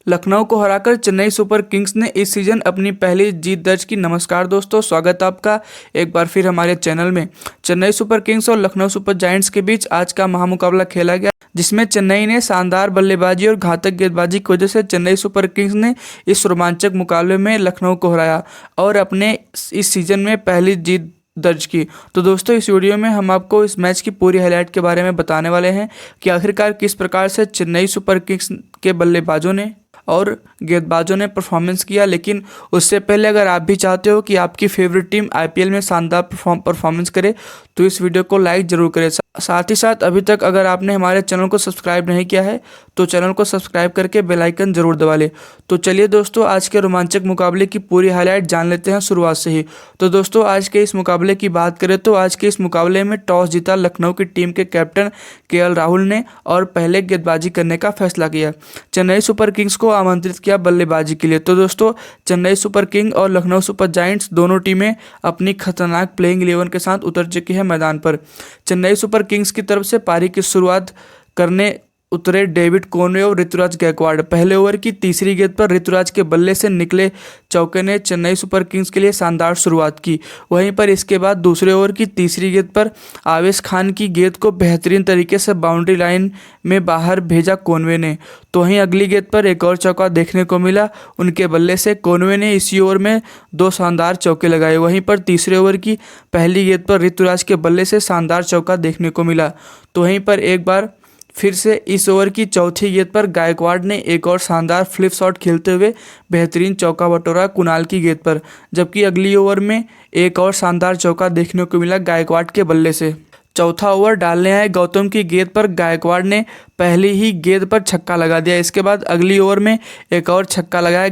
लखनऊ को हराकर Chennai super Kings ने इस सीजन अपनी पहली जीत दर्ज की। नमस्कार दोस्तों, स्वागत है आपका एक बार फिर हमारे चैनल में। चेन्नई सुपर किंग्स और लखनऊ सुपर जायंट्स के बीच आज का महामुकाबला खेला गया, जिसमें चेन्नई ने शानदार बल्लेबाजी और घातक गेंदबाजी की वजह से चेन्नई सुपर किंग्स ने इस रोमांचक मुकाबले में लखनऊ को हराया और अपने इस सीजन में पहली जीत दर्ज की। तो दोस्तों, इस वीडियो में हम आपको इस मैच की पूरी हाईलाइट के बारे में बताने वाले हैं कि आखिरकार किस प्रकार से चेन्नई सुपर किंग्स के बल्लेबाजों ने और गेंदबाजों ने परफॉर्मेंस किया। लेकिन उससे पहले अगर आप भी चाहते हो कि आपकी फेवरेट टीम आईपीएल में शानदार परफॉर्मेंस करे तो इस वीडियो को लाइक जरूर करें। साथ ही साथ अभी तक अगर आपने हमारे चैनल को सब्सक्राइब नहीं किया है तो चैनल को सब्सक्राइब करके बेल आइकन जरूर दबा लें। तो चलिए दोस्तों, आज के रोमांचक मुकाबले की पूरी हाईलाइट जान लेते हैं शुरुआत से ही। तो दोस्तों, आज के इस मुकाबले की बात करें तो आज के इस मुकाबले में टॉस जीता लखनऊ की टीम के कैप्टन केएल राहुल ने और पहले गेंदबाजी करने का फैसला किया। चेन्नई सुपर किंग्स को आमंत्रित किया बल्लेबाजी के लिए। तो दोस्तों, चेन्नई सुपर किंग और लखनऊ सुपर जायंट्स दोनों टीमें अपनी खतरनाक प्लेइंग 11 के साथ उतर चुकी है मैदान पर। चेन्नई सुपर किंग्स की तरफ से पारी की शुरुआत करने उतरे डेविड कॉनवे और ऋतुराज गायकवाड़। पहले ओवर की तीसरी गेंद पर ऋतुराज के बल्ले से निकले चौके ने चेन्नई सुपर किंग्स के लिए शानदार शुरुआत की। वहीं पर इसके बाद दूसरे ओवर की तीसरी गेंद पर आवेश खान की गेंद को बेहतरीन तरीके से बाउंड्री लाइन में बाहर भेजा कॉनवे ने। तो वहीं अगली गेंद पर एक और चौका देखने को मिला उनके बल्ले से। कॉनवे ने इसी ओवर में 2 शानदार चौके लगाए। वहीं पर तीसरे ओवर की पहली गेंद पर ऋतुराज के बल्ले से शानदार चौका देखने को मिला। तो वहीं पर एक बार फिर से इस ओवर की चौथी गेंद पर गायकवाड़ ने एक और शानदार फ्लिप शॉट खेलते हुए बेहतरीन चौका बटोरा कुणाल की गेंद पर। जबकि अगली ओवर में एक और शानदार चौका देखने को मिला गायकवाड़ के बल्ले से। चौथा ओवर डालने आए गौतम की गेंद पर गायकवाड़ ने पहली ही गेंद पर छक्का लगा दिया। इसके बाद अगली ओवर में एक और छक्का लगाया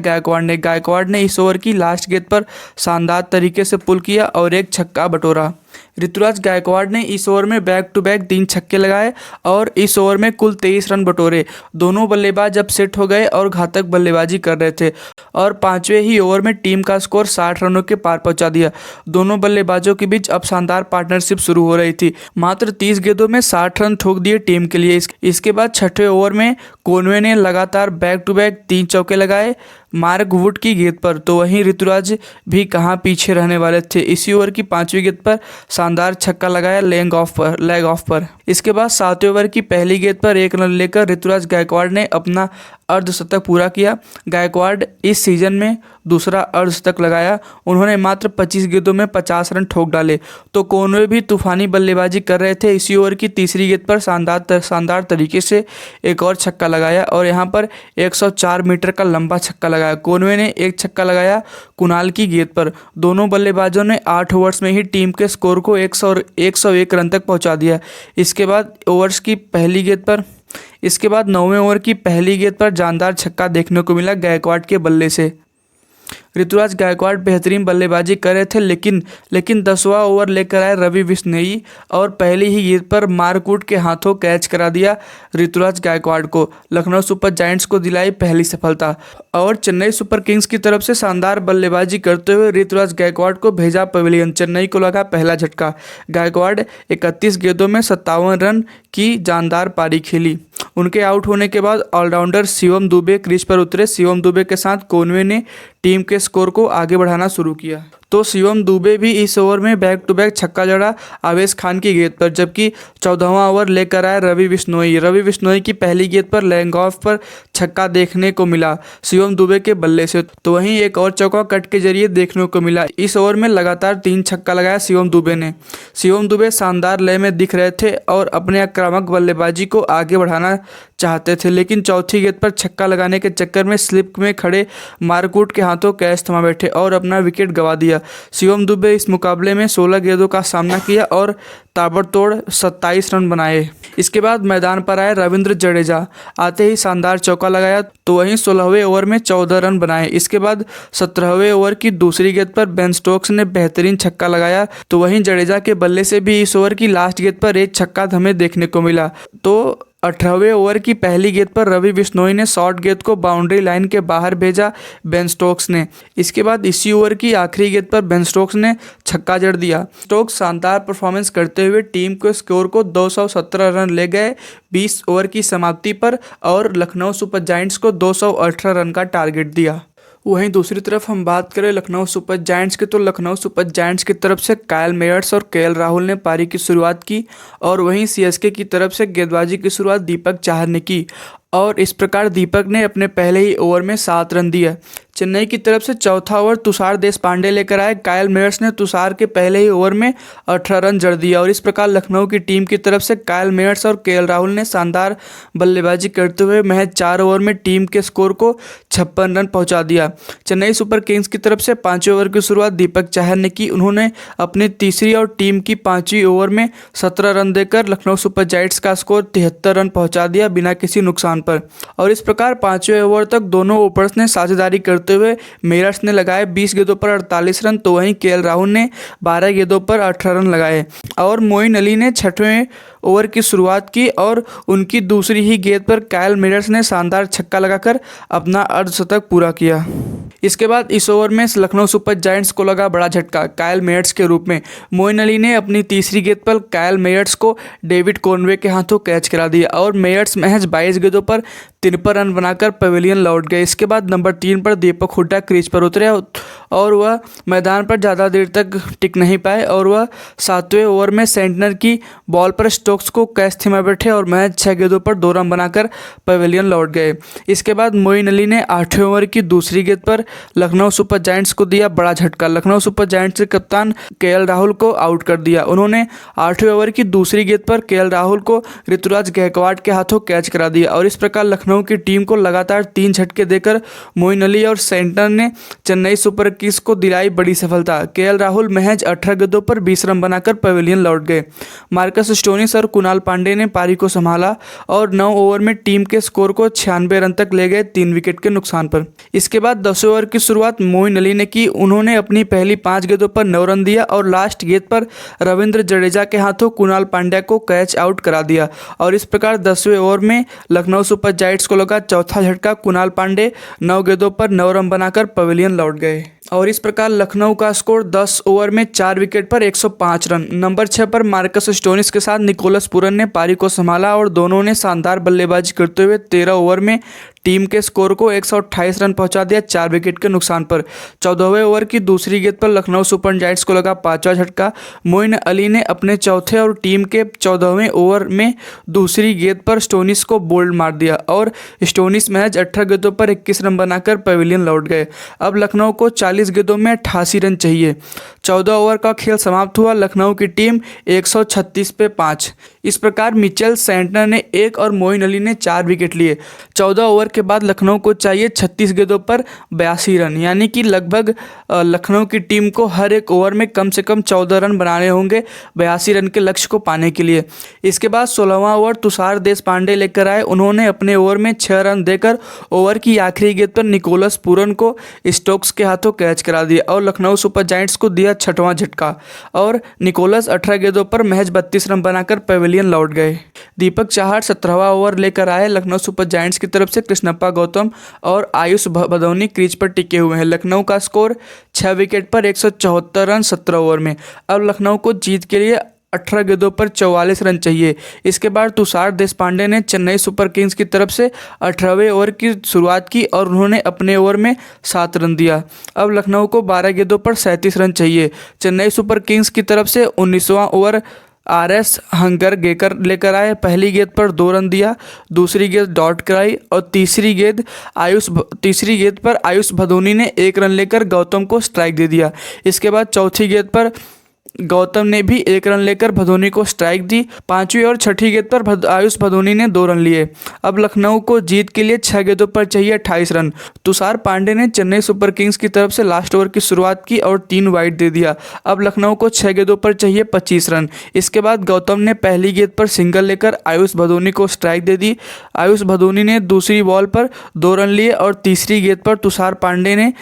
गायकवाड़ ने इस ओवर की लास्ट गेंद पर शानदार तरीके से पुल किया और एक छक्का बटोरा। ऋतुराज गायकवाड़ ने इस ओवर में बैक टू बैक 3 छक्के लगाए और इस ओवर में कुल 23 रन बटोरे। दोनों बल्लेबाज अब सेट हो गए और घातक बल्लेबाजी कर रहे थे और 5वें ही ओवर में टीम का स्कोर 60 रनों के पार पहुंचा दिया। दोनों बल्लेबाजों के बीच अब शानदार पार्टनरशिप शुरू हो रही थी। मात्र 30 गेंदों में 60 रन ठोक दिए टीम के लिए। इसके बाद छठवें ओवर में कॉनवे ने लगातार बैक टू बैक 3 चौके लगाए मार्क वुड की गेंद पर। तो वहीं ऋतुराज भी कहां पीछे रहने वाले थे। इसी ओवर की 5वीं गेंद पर शानदार छक्का लगाया लेग ऑफ पर। इसके बाद 7वें ओवर की पहली गेंद पर 1 रन लेकर ऋतुराज गायकवाड़ ने अपना अर्धशतक पूरा किया। गायकवाड़ इस सीजन में दूसरा अर्धशतक लगाया। उन्होंने मात्र 25 गेंदों में 50 रन ठोक डाले। तो कॉनवे भी तूफानी बल्लेबाजी कर रहे थे। इसी ओवर की तीसरी गेंद पर शानदार तरीके से एक और छक्का लगाया और यहां पर 104 मीटर का लंबा छक्का लगाया। कॉनवे ने एक छक्का लगाया कुणाल की गेंद पर। दोनों बल्लेबाजों ने 8 ओवर्स में ही टीम के स्कोर को 101 रन तक पहुंचा दिया। इसके बाद 9वें ओवर की पहली गेंद पर जानदार छक्का देखने को मिला गायकवाड़ के बल्ले से। ऋतुराज गायकवाड़ बेहतरीन बल्लेबाजी कर रहे थे, लेकिन 10वां ओवर लेकर आए रवि बिश्नोई और पहली ही गेंद पर मार्क वुड के हाथों कैच करा दिया ऋतुराज गायकवाड़ को। लखनऊ सुपर जायंट्स को दिलाई पहली सफलता और चेन्नई सुपर किंग्स की तरफ से शानदार बल्लेबाजी करते हुए ऋतुराज गायकवाड़ को भेजा पवेलियन। चेन्नई को लगा पहला झटका। गायकवाड़ 31 गेंदों में 57 रन की जानदार पारी खेली। उनके आउट होने के बाद ऑलराउंडर शिवम दुबे क्रीज पर उतरे। शिवम दुबे के साथ कॉनवे ने टीम के स्कोर को आगे बढ़ाना शुरू किया। तो शिवम दुबे भी इस ओवर में बैक टू बैक छक्का जड़ा आवेश खान की गेंद पर। जबकि 14वां ओवर लेकर आए रवि बिश्नोई की पहली गेंद पर लेग ऑफ पर छक्का देखने को मिला शिवम दुबे के बल्ले से। तो वहीं एक और चौका कट के जरिए देखने को मिला। इस ओवर में लगातार 3 छक्का लगाया शिवम दुबे ने। शिवम दुबे शानदार लय में दिख रहे थे और अपने आक्रामक बल्लेबाजी को आगे बढ़ाना चाहते थे, लेकिन चौथी गेंद पर छक्का लगाने के चक्कर में स्लिप में खड़े मार्क वुड के हाथों कैच थमा बैठे और अपना विकेट गंवा दिया। शिवम दुबे इस मुकाबले में 16 गेंदों का सामना किया और ताबड़तोड़ 27 रन बनाए। इसके बाद मैदान पर आए रविंद्र जडेजा। आते ही शानदार चौका लगाया। तो वहीं 16वें ओवर में 14 रन बनाए। इसके बाद 17वें ओवर की दूसरी गेंद पर बेन स्टोक्स ने बेहतरीन छक्का लगाया। तो वहीं जडेजा के बल्ले से भी इस ओवर की लास्ट गेंद पर एक छक्का हमें देखने को मिला। तो 18वें ओवर की पहली गेंद पर रवि बिश्नोई ने शॉर्ट गेंद को बाउंड्री लाइन के बाहर भेजा बेन स्टोक्स ने। इसके बाद इसी ओवर की आखिरी गेंद पर बेन स्टोक्स ने छक्का जड़ दिया। स्टोक्स शानदार परफॉर्मेंस करते हुए टीम के स्कोर को 217 रन ले गए 20 ओवर की समाप्ति पर और लखनऊ सुपर जायंट्स को 218 रन का टारगेट दिया। वहीं दूसरी तरफ हम बात करें लखनऊ सुपर जायंट्स की, तो लखनऊ सुपर जायंट्स की तरफ से कायल मेयर्स और केएल राहुल ने पारी की शुरुआत की और वहीं सीएसके की तरफ से गेंदबाजी की शुरुआत दीपक चाहर ने की और इस प्रकार दीपक ने अपने पहले ही ओवर में 7 रन दिया। चेन्नई की तरफ से चौथा ओवर तुषार देशपांडे लेकर आए। कायल मेयर्स ने तुषार के पहले ही ओवर में 18 रन जड़ दिया और इस प्रकार लखनऊ की टीम की तरफ से कायल मेयर्स और केएल राहुल ने शानदार बल्लेबाजी करते हुए महज 4 ओवर में टीम के स्कोर को 56 रन पहुंचा दिया। चेन्नई सुपर किंग्स की तरफ से 5वें ओवर की शुरुआत दीपक चाहर ने की। उन्होंने अपनी तीसरी और टीम की 5वीं ओवर में 17 रन देकर लखनऊ सुपर जायंट्स का स्कोर 73 रन पहुंचा दिया बिना किसी नुकसान पर और इस प्रकार 5वें ओवर तक दोनों ओपनर्स ने साझेदारी करते हुए मेयर्स ने लगाए 20 गेंदों पर 48 रन, तो वहीं केएल राहुल ने 12 गेंदों पर 18 रन लगाए और मोइन अली ने 6वें ओवर की शुरुआत की और उनकी दूसरी ही गेंद पर कायल मेयर्स ने शानदार छक्का लगाकर अपना अर्धशतक पूरा किया। इसके बाद इस ओवर में लखनऊ सुपर जायंट्स को लगा बड़ा झटका कायल मेयर्स के रूप में। मोइन अली ने अपनी तीसरी गेंद पर कायल मेयर्स को डेविड कॉनवे के हाथों कैच करा दिया और मेयर्स महज 22 गेंदों पर 53 रन बनाकर पवेलियन लौट गए। इसके बाद नंबर 3 पर दीपक हुड्डा क्रीज पर उतरे और वह मैदान पर ज़्यादा देर तक टिक नहीं पाए और वह 7वें ओवर में सेंटनर की बॉल पर स्टोक्स को कैच थमा बैठे और महज 6 गेंदों पर 2 रन बनाकर पवेलियन लौट गए। इसके बाद मोइन अली ने 8वें ओवर की दूसरी गेंद पर लखनऊ सुपर जायंट्स को दिया बड़ा झटका। लखनऊ सुपर जायंट्स के कप्तान केएल राहुल को आउट कर दिया। उन्होंने 8वें ओवर की दूसरी गेंद पर केएल राहुल को ऋतुराज गायकवाड़ के हाथों कैच करा दिया और इस प्रकार लखनऊ की टीम को लगातार 3 झटके देकर मोइन अली और सेंटनर ने चेन्नई सुपर किंग्स को दिलाई बड़ी सफलता। केएल राहुल महज 18 गेंदों पर 20 रन बनाकर पवेलियन लौट गए। मार्कस स्टोनिस और कुणाल पांडे ने पारी को संभाला और 9 ओवर में टीम के स्कोर को 96 रन तक ले गए 3 विकेट के नुकसान पर। इसके बाद 10वें ओवर की शुरुआत मोइन अली ने की। उन्होंने अपनी पहली 5 गेंदों पर 9 रन दिया और लास्ट गेंद पर रविंद्र जडेजा के हाथों कुणाल पांड्या को कैच आउट करा दिया और इस प्रकार 10वें ओवर में लखनऊ सुपर जायंट्स को लगा चौथा झटका। कुणाल पांडे 9 गेंदों पर 9 रन बनाकर पवेलियन लौट गए और इस प्रकार लखनऊ का स्कोर 10 ओवर में 4 विकेट पर 105 रन। नंबर 6 पर मार्कस स्टोनिस के साथ निकोलस पूरन ने पारी को संभाला और दोनों ने शानदार बल्लेबाजी करते हुए 13 ओवर में टीम के स्कोर को 128 रन पहुंचा दिया 4 विकेट के नुकसान पर। 14वें ओवर की दूसरी गेंद पर लखनऊ सुपर जायंट्स को लगा 5वां झटका। मोइन अली ने अपने चौथे और टीम के 14वें ओवर में दूसरी गेंद पर स्टोनिस को बोल्ड मार दिया और स्टोनिस महज 18 गेंदों पर 21 रन बनाकर पवेलियन लौट गए। अब लखनऊ को 40 गेंदों में 88 रन चाहिए। 14 ओवर का खेल समाप्त हुआ। लखनऊ की टीम 136 पे 5। इस प्रकार मिचेल सेंटनर ने 1 और मोइन अली ने 4 विकेट लिए। 14 ओवर के बाद लखनऊ को चाहिए 36 गेंदों पर 82 रन, यानी कि लगभग लखनऊ की टीम को हर एक ओवर में कम से कम 14 रन बनाने होंगे 82 रन के लक्ष्य को पाने के लिए। इसके बाद 16वां ओवर तुषार देशपांडे लेकर आए। उन्होंने अपने ओवर में 6 रन देकर ओवर की आखिरी गेंद पर निकोलस पूरन को स्टोक्स के हाथों कैच करा दिया और लखनऊ सुपर जायंट्स को दिया 6वां झटका और निकोलस 18 गेंदों पर महज 32 रन बनाकर पवेलियन लौट गए। दीपक चाहर 17वां ओवर लेकर आए। लखनऊ सुपर जायंट्स की तरफ से कृष्णप्पा गौतम और आयुष भदौनी क्रीज पर टिके हुए हैं। लखनऊ का स्कोर 6 विकेट पर 174 रन 17 ओवर में। अब लखनऊ को जीत के लिए 18 गेंदों पर 44 रन चाहिए। इसके बाद तुषार देशपांडे ने चेन्नई सुपर किंग्स की तरफ से 18वें ओवर की शुरुआत की और उन्होंने अपने ओवर में 7 रन दिया। अब लखनऊ को 12 गेंदों पर 37 रन चाहिए। चेन्नई सुपर किंग्स की तरफ से 19वां ओवर RS हंगर गेकर लेकर आए। पहली गेंद पर 2 रन दिया, दूसरी गेंद डॉट कराई और तीसरी गेंद पर आयुष भदौनी ने 1 रन लेकर गौतम को स्ट्राइक दे दिया। इसके बाद चौथी गेंद पर गौतम ने भी 1 रन लेकर भदौनी को स्ट्राइक दी। 5वीं और 6ठी गेंद पर आयुष भदौनी ने 2 रन लिए। अब लखनऊ को जीत के लिए 6 गेंदों पर चाहिए 28 रन। तुषार पांडे ने चेन्नई सुपर किंग्स की तरफ से लास्ट ओवर की शुरुआत की और 3 वाइड दे दिया। अब लखनऊ को 6 गेंदों पर चाहिए 25 रन। इसके बाद गौतम ने पहली गेंद पर सिंगल लेकर आयुष भदौनी को स्ट्राइक दे दी। आयुष भदौनी ने दूसरी बॉल पर 2 रन लिए और तीसरी गेंद पर तुषार पांडे ने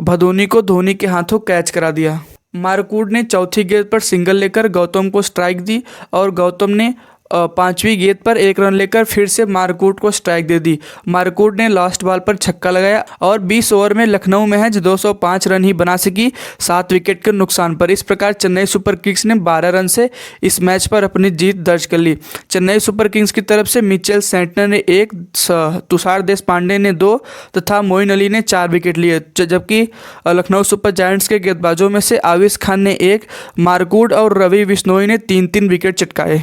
भदौनी को धोनी के हाथों कैच करा दिया। मारकूड ने चौथी गेंद पर सिंगल लेकर गौतम को स्ट्राइक दी और गौतम ने पांचवी गेंद पर 1 रन लेकर फिर से मारकूट को स्ट्राइक दे दी। मारकूट ने लास्ट बॉल पर छक्का लगाया और 20 ओवर में लखनऊ महज 205 रन ही बना सकी 7 विकेट के नुकसान पर। इस प्रकार चेन्नई सुपर किंग्स ने 12 रन से इस मैच पर अपनी जीत दर्ज कर ली। चेन्नई सुपर किंग्स की तरफ से मिचेल सेंटनर ने 1, तुषार देशपांडे ने 2 तथा मोइन अली ने 4 विकेट लिए, जबकि लखनऊ सुपर जायंट्स के गेंदबाजों में से आविश खान ने 1, मारकूट और रवि बिश्नोई ने 3-3 विकेट चटकाए।